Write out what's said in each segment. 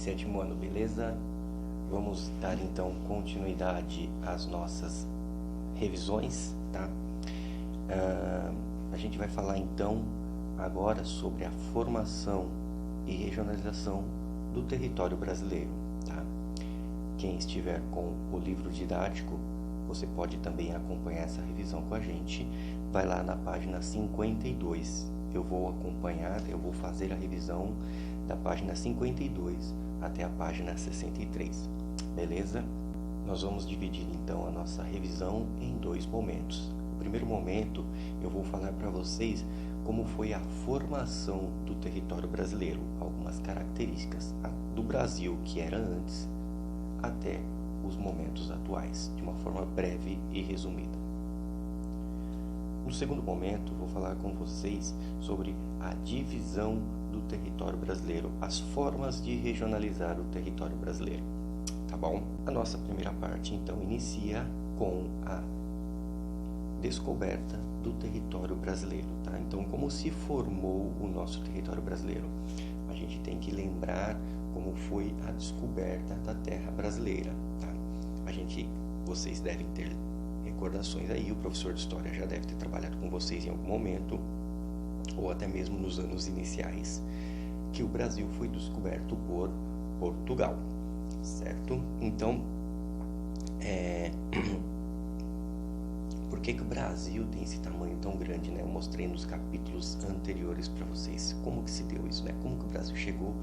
sétimo ano, beleza? Vamos dar então continuidade às nossas revisões, tá? A gente vai falar então agora sobre a formação e regionalização do território brasileiro, tá? Quem estiver com o livro didático, você pode também acompanhar essa revisão com a gente. Vai lá na página 52. Eu vou acompanhar, eu vou fazer a revisão da página 52 até a página 63, beleza? Nós vamos dividir então a nossa revisão em dois momentos. No primeiro momento, eu vou falar para vocês como foi a formação do território brasileiro, algumas características do Brasil que era antes até os momentos atuais, de uma forma breve e resumida. No segundo momento, vou falar com vocês sobre a divisão do território brasileiro, as formas de regionalizar o território brasileiro, tá bom? A nossa primeira parte, então, inicia com a descoberta do território brasileiro, tá? Então, como se formou o nosso território brasileiro? A gente tem que lembrar como foi a descoberta da terra brasileira, tá? Vocês devem ter recordações aí, o professor de história já deve ter trabalhado com vocês em algum momento, ou até mesmo nos anos iniciais, que o Brasil foi descoberto por Portugal, certo? Então, por que o Brasil tem esse tamanho tão grande, né? Eu mostrei nos capítulos anteriores para vocês como que se deu isso, né? Como que o Brasil chegou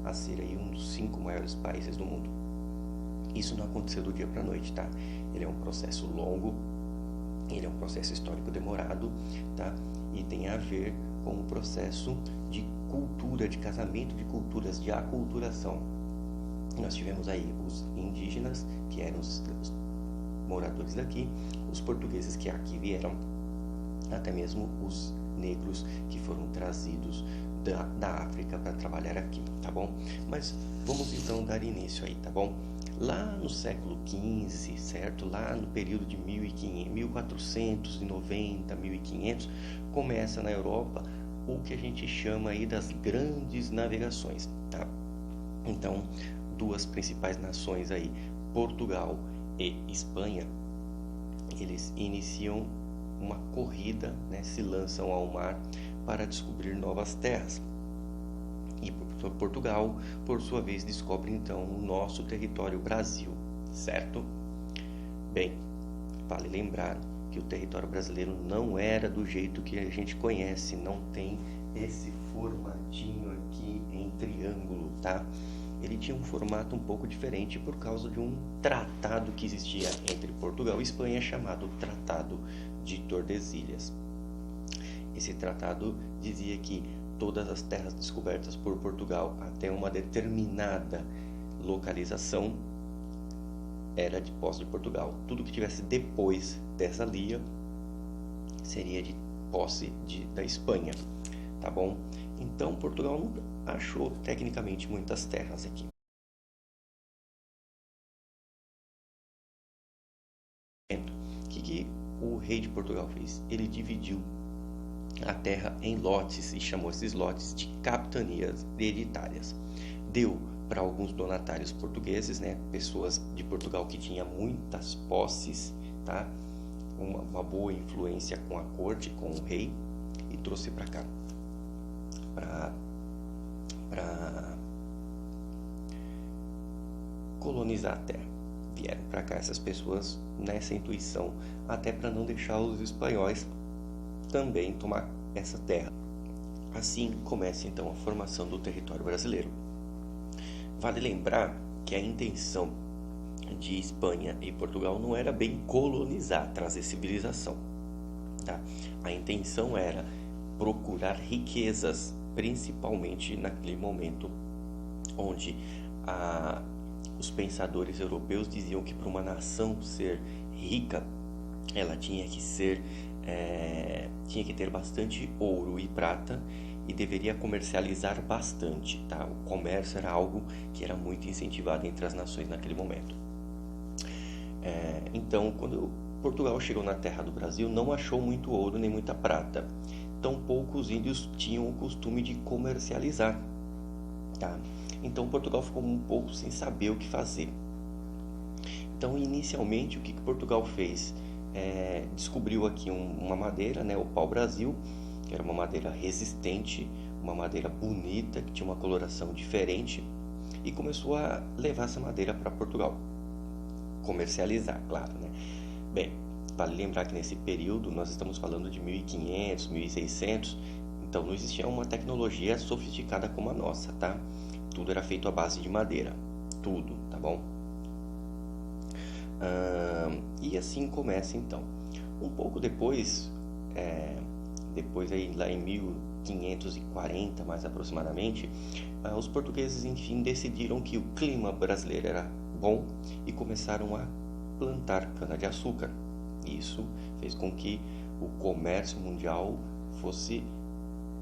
a ser aí um dos 5 maiores países do mundo. Isso não aconteceu do dia para a noite, tá? Ele é um processo longo, ele é um processo histórico demorado, tá? E tem a ver com o processo de cultura, de casamento de culturas, de aculturação. Nós tivemos aí os indígenas, que eram os moradores daqui, os portugueses que aqui vieram, até mesmo os negros que foram trazidos da África para trabalhar aqui, tá bom? Mas vamos então dar início aí, tá bom? Lá no século XV, certo? Lá no período de 1490, 1500, começa na Europa o que a gente chama aí das grandes navegações, tá? Então, duas principais nações aí, Portugal e Espanha, eles iniciam uma corrida, né? Se lançam ao mar para descobrir novas terras. E Portugal, por sua vez, descobre então o nosso território Brasil, certo? Bem, vale lembrar que o território brasileiro não era do jeito que a gente conhece, não tem esse formatinho aqui em triângulo, tá? Ele tinha um formato um pouco diferente por causa de um tratado que existia entre Portugal e Espanha, chamado Tratado de Tordesilhas. Esse tratado dizia que todas as terras descobertas por Portugal até uma determinada localização era de posse de Portugal. Tudo que tivesse depois dessa linha seria de posse da Espanha, tá bom? Então Portugal não achou tecnicamente muitas terras aqui. O que o rei de Portugal fez? Ele dividiu a terra em lotes e chamou esses lotes de capitanias hereditárias. Deu para alguns donatários portugueses, né, pessoas de Portugal que tinham muitas posses, tá? Uma boa influência com a corte, com o rei, e trouxe para cá para colonizar a terra. Vieram para cá essas pessoas nessa intuição, até para não deixar os espanhóis também tomar essa terra. Assim começa então a formação do território brasileiro. Vale lembrar que a intenção de Espanha e Portugal não era bem colonizar, trazer civilização, tá? A intenção era procurar riquezas, principalmente naquele momento onde os pensadores europeus diziam que para uma nação ser rica, ela tinha que ter bastante ouro e prata e deveria comercializar bastante, tá? O comércio era algo que era muito incentivado entre as nações naquele momento. Então, quando Portugal chegou na terra do Brasil, não achou muito ouro nem muita prata. Tampouco os índios tinham o costume de comercializar. tá? Então Portugal ficou um pouco sem saber o que fazer. Então, inicialmente, o que Portugal fez? Descobriu aqui uma madeira, né, o pau-brasil, que era uma madeira resistente, uma madeira bonita, que tinha uma coloração diferente, e começou a levar essa madeira para Portugal. Comercializar, claro, né? Bem, vale lembrar que nesse período nós estamos falando de 1500, 1600, então não existia uma tecnologia sofisticada como a nossa, tá? Tudo era feito à base de madeira, tudo, tá bom? E assim começa então. Um pouco depois, depois aí lá em 1540 mais aproximadamente, os portugueses enfim decidiram que o clima brasileiro era bom e começaram a plantar cana-de-açúcar. Isso fez com que o comércio mundial fosse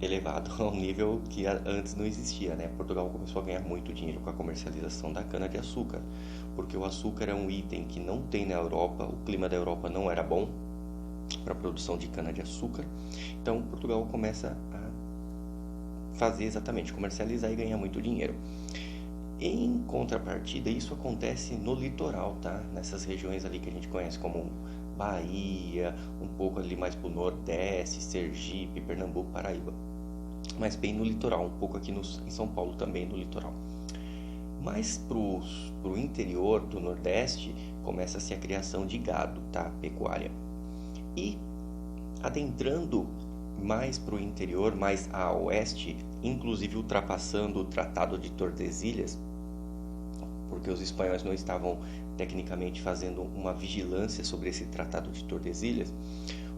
elevado a um nível que antes não existia, né? Portugal começou a ganhar muito dinheiro com a comercialização da cana-de-açúcar, porque o açúcar é um item que não tem na Europa, o clima da Europa não era bom para a produção de cana-de-açúcar, então Portugal começa a fazer exatamente, comercializar e ganhar muito dinheiro. Em contrapartida, isso acontece no litoral, tá? Nessas regiões ali que a gente conhece como Bahia, um pouco ali mais para o Nordeste, Sergipe, Pernambuco, Paraíba. Mas bem no litoral, um pouco aqui em São Paulo também no litoral. Mais pro interior do Nordeste, começa-se a criação de gado, tá? Pecuária. E adentrando mais para o interior, mais a oeste, inclusive ultrapassando o Tratado de Tordesilhas, porque os espanhóis não estavam tecnicamente fazendo uma vigilância sobre esse Tratado de Tordesilhas,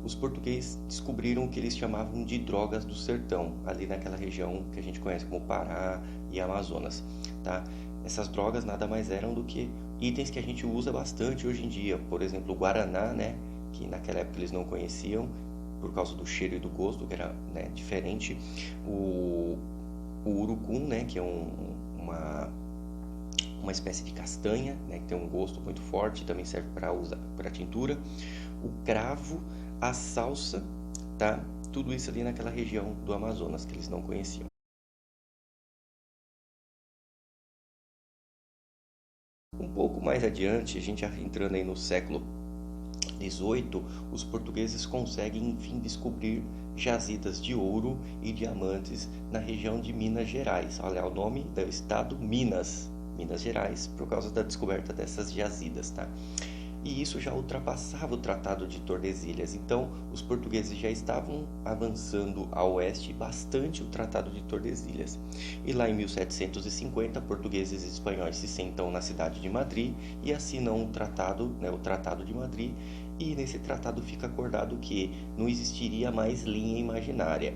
os portugueses descobriram o que eles chamavam de drogas do sertão, ali naquela região que a gente conhece como Pará e Amazonas, tá? Essas drogas nada mais eram do que itens que a gente usa bastante hoje em dia, por exemplo, o guaraná, né, que naquela época eles não conheciam, por causa do cheiro e do gosto, que era, né, diferente, o urucum, né, que é uma espécie de castanha, né, que tem um gosto muito forte, também serve para usar para tintura, o cravo, a salsa, tá? Tudo isso ali naquela região do Amazonas que eles não conheciam. Um pouco mais adiante, a gente já entrando aí no século XVIII, os portugueses conseguem enfim descobrir jazidas de ouro e diamantes na região de Minas Gerais. Olha o nome do estado, Minas Gerais, por causa da descoberta dessas jazidas, tá? E isso já ultrapassava o Tratado de Tordesilhas. Então, os portugueses já estavam avançando a oeste bastante o Tratado de Tordesilhas. E lá em 1750, portugueses e espanhóis se sentam na cidade de Madrid e assinam o tratado, né, o Tratado de Madrid. E nesse tratado fica acordado que não existiria mais linha imaginária.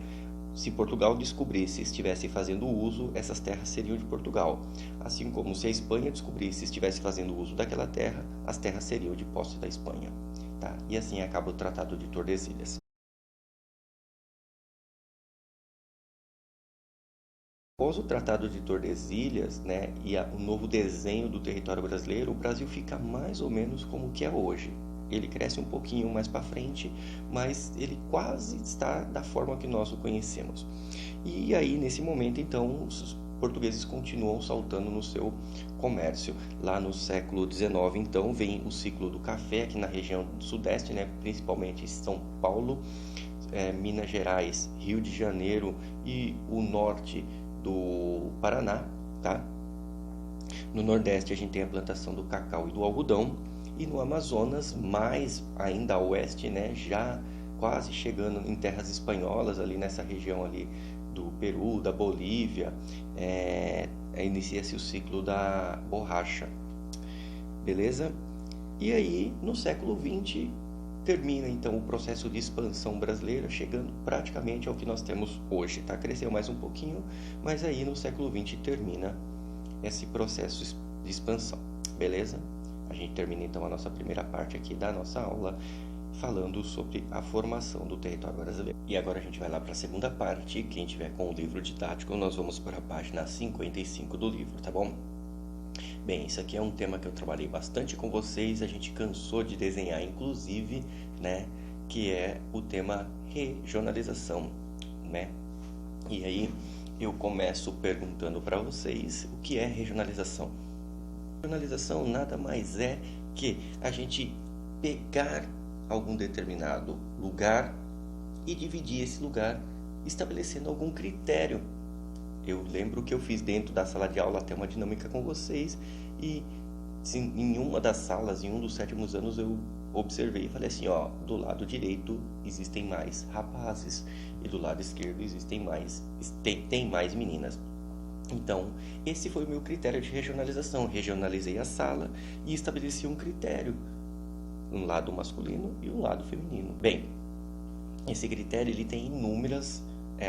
Se Portugal descobrisse e estivesse fazendo uso, essas terras seriam de Portugal. Assim como se a Espanha descobrisse e estivesse fazendo uso daquela terra, as terras seriam de posse da Espanha. Tá? E assim acaba o Tratado de Tordesilhas. Após o Tratado de Tordesilhas, né, e o novo desenho do território brasileiro, o Brasil fica mais ou menos como que é hoje. Ele cresce um pouquinho mais para frente, mas ele quase está da forma que nós o conhecemos. E aí, nesse momento, então, os portugueses continuam saltando no seu comércio. Lá no século XIX, então, vem o ciclo do café aqui na região do Sudeste, né, principalmente São Paulo, Minas Gerais, Rio de Janeiro e o norte do Paraná, tá? No Nordeste a gente tem a plantação do cacau e do algodão, e no Amazonas, mais ainda a oeste, né, já quase chegando em terras espanholas, ali nessa região ali do Peru, da Bolívia, inicia-se o ciclo da borracha, beleza? E aí, no século XX, termina então o processo de expansão brasileira, chegando praticamente ao que nós temos hoje, tá? Cresceu mais um pouquinho, mas aí no século XX termina esse processo de expansão, beleza? A gente termina então a nossa primeira parte aqui da nossa aula falando sobre a formação do território brasileiro. E agora a gente vai lá para a segunda parte. Quem tiver com o livro didático, nós vamos para a página 55 do livro, tá bom? Bem, isso aqui é um tema que eu trabalhei bastante com vocês, a gente cansou de desenhar, inclusive, né, que é o tema regionalização, né? E aí, eu começo perguntando para vocês o que é regionalização. Regionalização nada mais é que a gente pegar algum determinado lugar e dividir esse lugar estabelecendo algum critério. Eu lembro que eu fiz dentro da sala de aula até uma dinâmica com vocês e em uma das salas, em um dos 7º anos, eu observei e falei assim, ó, do lado direito existem mais rapazes e do lado esquerdo tem mais meninas. Então, esse foi o meu critério de regionalização. Regionalizei a sala e estabeleci um critério, um lado masculino e um lado feminino. Bem, esse critério ele tem inúmeras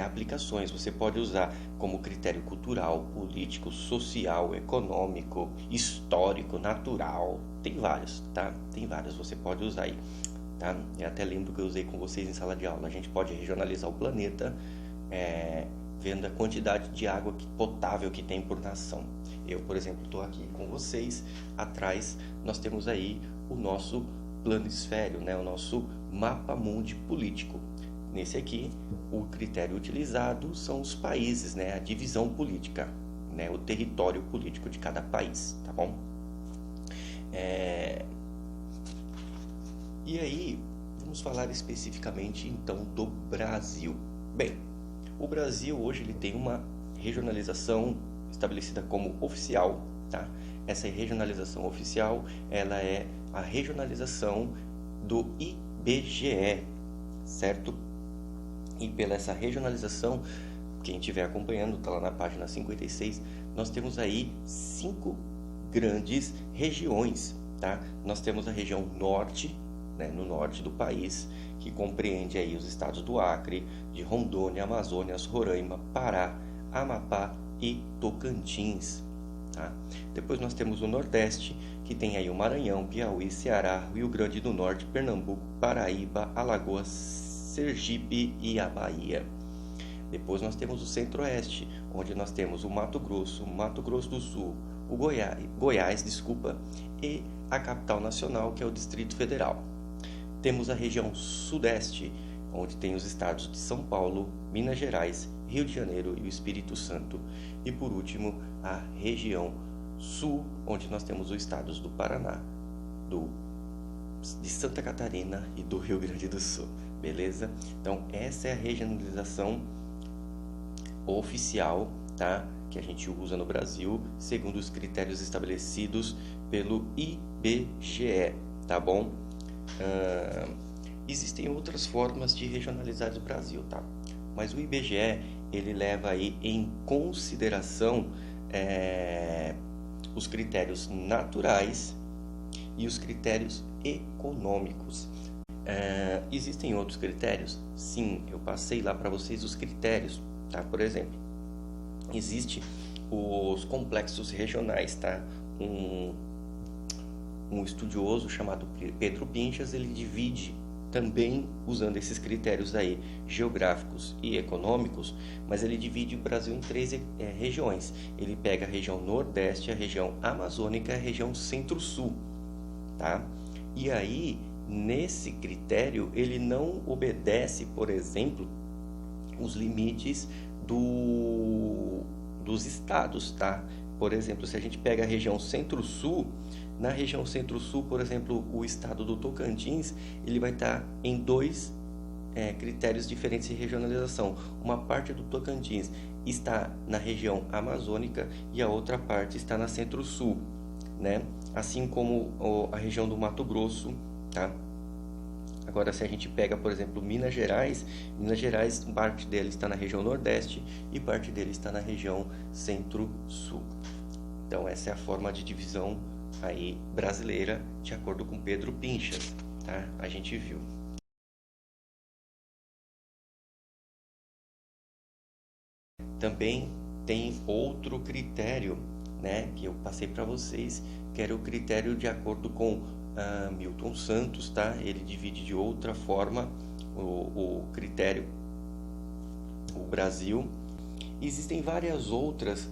aplicações. Você pode usar como critério cultural, político, social, econômico, histórico, natural. Tem vários, tá? Tem vários, você pode usar aí, tá? Eu até lembro que eu usei com vocês em sala de aula. A gente pode regionalizar o planeta vendo a quantidade de água potável que tem por nação. Eu, por exemplo, estou aqui com vocês. Atrás nós temos aí o nosso planisfério, né? O nosso mapa mundi político. Nesse aqui, o critério utilizado são os países, né? A divisão política, né? O território político de cada país, tá bom? E aí, vamos falar especificamente então do Brasil. Bem, o Brasil hoje ele tem uma regionalização estabelecida como oficial, tá? Essa regionalização oficial, ela é a regionalização do IBGE, certo? E pela essa regionalização, quem estiver acompanhando, está lá na página 56, nós temos aí 5 grandes regiões, tá? Nós temos a região norte, né, no norte do país, que compreende aí os estados do Acre, de Rondônia, Amazonas, Roraima, Pará, Amapá e Tocantins, tá? Depois nós temos o nordeste, que tem aí o Maranhão, Piauí, Ceará, Rio Grande do Norte, Pernambuco, Paraíba, Alagoas, Sergipe e a Bahia. Depois nós temos o centro-oeste, onde nós temos o Mato Grosso do Sul, o Goiás, e a capital nacional, que é o Distrito Federal. Temos a região sudeste, onde tem os estados de São Paulo, Minas Gerais, Rio de Janeiro e o Espírito Santo. E por último, a região sul, onde nós temos os estados do Paraná, de Santa Catarina e do Rio Grande do Sul. Beleza? Então, essa é a regionalização oficial, tá? Que a gente usa no Brasil, segundo os critérios estabelecidos pelo IBGE, tá bom? Existem outras formas de regionalizar o Brasil, tá? Mas o IBGE, ele leva aí em consideração os critérios naturais e os critérios econômicos. Existem outros critérios? Sim, eu passei lá para vocês os critérios, tá? Por exemplo, existe os complexos regionais, tá? Um estudioso chamado Pedro Pinchas, ele divide também usando esses critérios aí geográficos e econômicos, mas ele divide o Brasil em 3 regiões. Ele pega a região nordeste, a região amazônica e a região centro-sul, tá? E aí, nesse critério, ele não obedece, por exemplo, os limites dos estados, tá? Por exemplo, se a gente pega a região centro-sul, na região centro-sul, por exemplo, o estado do Tocantins, ele vai estar em 2 critérios diferentes de regionalização. Uma parte do Tocantins está na região amazônica e a outra parte está na centro-sul, né? Assim como a região do Mato Grosso, tá? Agora, se a gente pega, por exemplo, Minas Gerais, parte dele está na região nordeste e parte dele está na região centro-sul. Então, essa é a forma de divisão aí brasileira, de acordo com Pedro Pinchas, tá? A gente viu. Também tem outro critério, né, que eu passei para vocês, que era o critério de acordo com Milton Santos, tá? Ele divide de outra forma o critério, o Brasil. Existem várias outras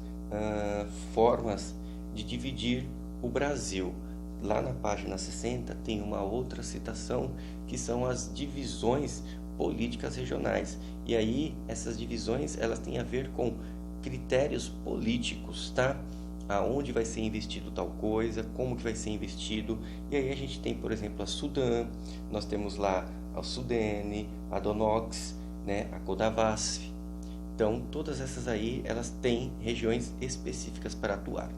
formas de dividir o Brasil. Lá na página 60 tem uma outra citação, que são as divisões políticas regionais. E aí essas divisões, elas têm a ver com critérios políticos, tá? Aonde vai ser investido tal coisa, como que vai ser investido. E aí a gente tem, por exemplo, a Sudam, nós temos lá a Sudene, a Donox, né, a Codavasf. Então, todas essas aí, elas têm regiões específicas para atuar.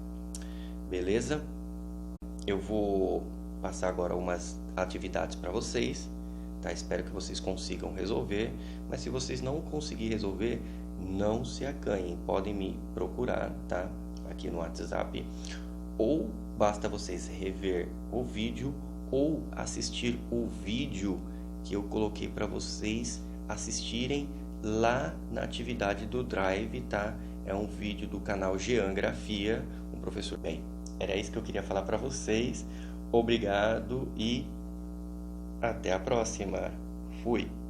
Beleza? Eu vou passar agora umas atividades para vocês, tá? Espero que vocês consigam resolver, mas se vocês não conseguirem resolver, não se acanhem, podem me procurar, tá? Aqui no WhatsApp, ou basta vocês rever o vídeo ou assistir o vídeo que eu coloquei para vocês assistirem lá na atividade do Drive, tá? É um vídeo do canal Geografia, um professor. Bem, era isso que eu queria falar para vocês. Obrigado e até a próxima. Fui!